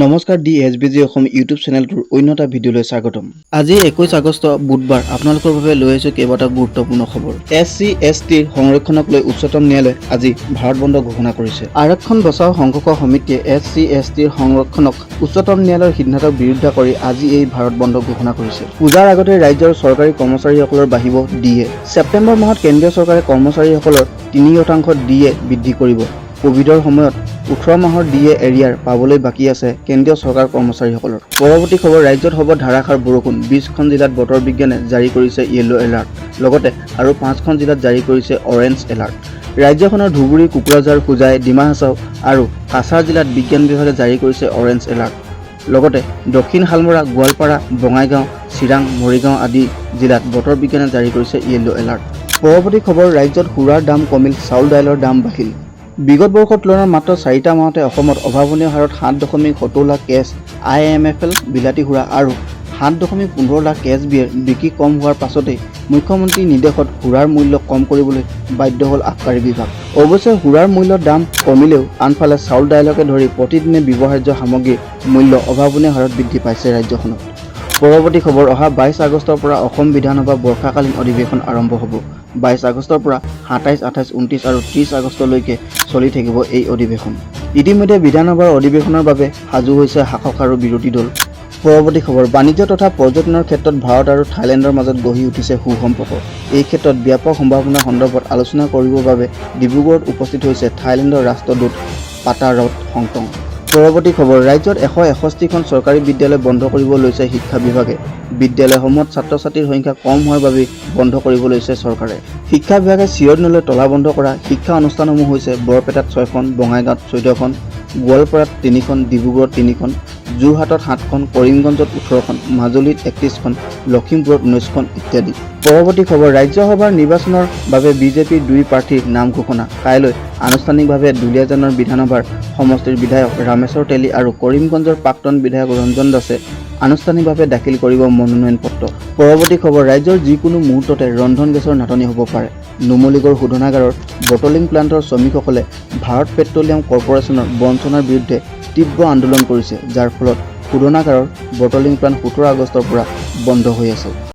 নমস্কাৰ DSBG Assam YouTube চেনেলটোৰ অন্যটা ভিডিঅ'লৈ স্বাগতম। আজি 21 আগষ্ট বুধবাৰ আপোনালোকৰ বাবে লৈ আহিছো কেইবাটা গুৰুত্বপূৰ্ণ খবৰ। SC/ST সংৰক্ষণক লৈ উচ্চতম ন্যায়ালয়ে আজি ভাৰত বন্ধ ঘোষণা কৰিছে। আৰক্ষণ বচাও সংঘৰ্ষ সমিতিয়ে SC/ST সংৰক্ষণক উচ্চতম ন্যায়ালয়ৰ সিদ্ধান্তক বিৰোধিতা কৰি আজি এই ভাৰত বন্ধ ঘোষণা কৰিছে। পূজাৰ আগতে ৰাজ্যৰ চৰকাৰী কৰ্মচাৰীসকলৰ বাঢ়িব DA। ছেপ্টেম্বৰ মাহত কেন্দ্ৰীয় চৰকাৰে কৰ্মচাৰীসকলৰ 3% DA বৃদ্ধি কৰিব। কোভিডৰ সময়ত 18 মাহৰ DA এৰিয়াৰ পাবলৈ বাকী আছে কেন্দ্ৰীয় চৰকাৰ কৰ্মচাৰীসকলৰ। পৰৱৰ্তী খবৰ, ৰাজ্যত হ'ব ধাৰাসাৰ বৰষুণ। 20খন জিলাত বতৰ বিজ্ঞানে জাৰি কৰিছে য়েলো এলাৰ্ট। লগতে আৰু 5খন জিলাত জাৰি কৰিছে অৰেঞ্জ এলাৰ্ট। ৰাজ্যখনৰ ধুবুৰী, কোকৰাঝাৰ, হোজাই, ডিমা হাছাও আৰু কাছাৰ জিলাত বিজ্ঞান বিভাগে জাৰি কৰিছে অৰেঞ্জ এলাৰ্ট। লগতে দক্ষিণ হালমৰা, গোৱালপাৰা, বঙাইগাঁও, চিৰাং, মৰিগাঁও আদি জিলাত বতৰ বিজ্ঞানে জাৰি কৰিছে য়েলো এলাৰ্ট। পৰৱৰ্তী খবৰ, ৰাজ্যত সুৰাৰ দাম কমিল, চাউল দাইলৰ দাম বাঢ়িল। বিগত বৰ্ষৰ তুলনাত মাত্ৰ 4টা মাহতে অসমত অভাৱনীয় হাৰত 7.70 লাখ কেছ IMFL বিলাতী সুৰা আৰু 7.15 লাখ কেছ বিয়েৰ বিক্ৰী কম হোৱাৰ পাছতেই মুখ্যমন্ত্ৰীৰ নিৰ্দেশত সুৰাৰ মূল্য কম কৰিবলৈ বাধ্য হ'ল আবকাৰী বিভাগ। অৱশ্যে সুৰাৰ মূল্যৰ দাম কমিলেও আনফালে চাউল দাইলকে ধৰি প্ৰতিদিনে ব্যৱহাৰ্য সামগ্ৰীৰ মূল্য অভাৱনীয় হাৰত বৃদ্ধি পাইছে ৰাজ্যখনত। পৰৱৰ্তী খবৰ, অহা 22 আগষ্টৰ পৰা অসম বিধানসভা বৰ্ষাকালীন অধিৱেশন আৰম্ভ হ'ব। 22 আগষ্টৰ পৰা 27, 28, 29 আৰু 30 আগষ্টলৈকে চলি থাকিব এই অধিৱেশন। ইতিমধ্যে বিধানসভাৰ অধিৱেশনৰ বাবে সাজু হৈছে শাসক আৰু বিৰোধী দল। পৰৱৰ্তী খবৰ, বাণিজ্য তথা পৰ্যটনৰ ক্ষেত্ৰত ভাৰত আৰু থাইলেণ্ডৰ মাজত গঢ়ি উঠিছে সুসম্পৰ্ক। এই ক্ষেত্ৰত ব্যাপক সম্ভাৱনাৰ সন্দৰ্ভত আলোচনা কৰিবৰ বাবে ডিব্ৰুগড়ত উপস্থিত হৈছে থাইলেণ্ডৰ ৰাষ্ট্ৰদূত পাটাৰত হংটং। পৰৱৰ্তী খবৰ, ৰাজ্যত 161খন চৰকাৰী বিদ্যালয় বন্ধ কৰিব লৈছে শিক্ষা বিভাগে। বিদ্যালয়সমূহত ছাত্ৰ-ছাত্ৰীৰ সংখ্যা কম হোৱাৰ বাবে বন্ধ কৰিব লৈছে চৰকাৰে। শিক্ষা বিভাগে চিৰদিনলৈ তলা বন্ধ কৰা শিক্ষা অনুষ্ঠানসমূহ হৈছে বৰপেটাত 6খন, বঙাইগাঁৱত 14খন, গোৱালপাৰাত 3খন, ডিব্ৰুগড়ত 3খন, যোৰহাটত 7খন, কৰিমগঞ্জত 18খন, মাজুলীত 31খন, লখিমপুৰত 19খন ইত্যাদি। পৰৱৰ্তী খবৰ, ৰাজ্যসভাৰ নিৰ্বাচনৰ বাবে বিজেপিৰ 2 প্ৰাৰ্থীৰ নাম ঘোষণা। কাইলৈ আনুষ্ঠানিকভাৱে দুলীয়াজানৰ বিধানসভাৰ সমষ্টিৰ বিধায়ক ৰামেশ্বৰ তেলী আৰু কৰিমগঞ্জৰ প্ৰাক্তন বিধায়ক ৰঞ্জন দাসে আনুষ্ঠানিকভাৱে দাখিল কৰিব মনোনয়ন পত্ৰ। পৰৱৰ্তী খবৰ, ৰাজ্যৰ যিকোনো মুহূৰ্ততে ৰন্ধন গেছৰ নাটনি হ'ব পাৰে। নুমলীগড় শোধনাগাৰৰ বটলিং প্লাণ্টৰ শ্ৰমিকসকলে ভাৰত পেট্ৰলিয়াম কৰ্পোৰেচনৰ বঞ্চনাৰ বিৰুদ্ধে তীব্ৰ আন্দোলন কৰিছে, যাৰ ফলত শোধনাগাৰৰ বটলিং প্লাণ্ট 17 আগষ্টৰ পৰা বন্ধ হৈ আছে।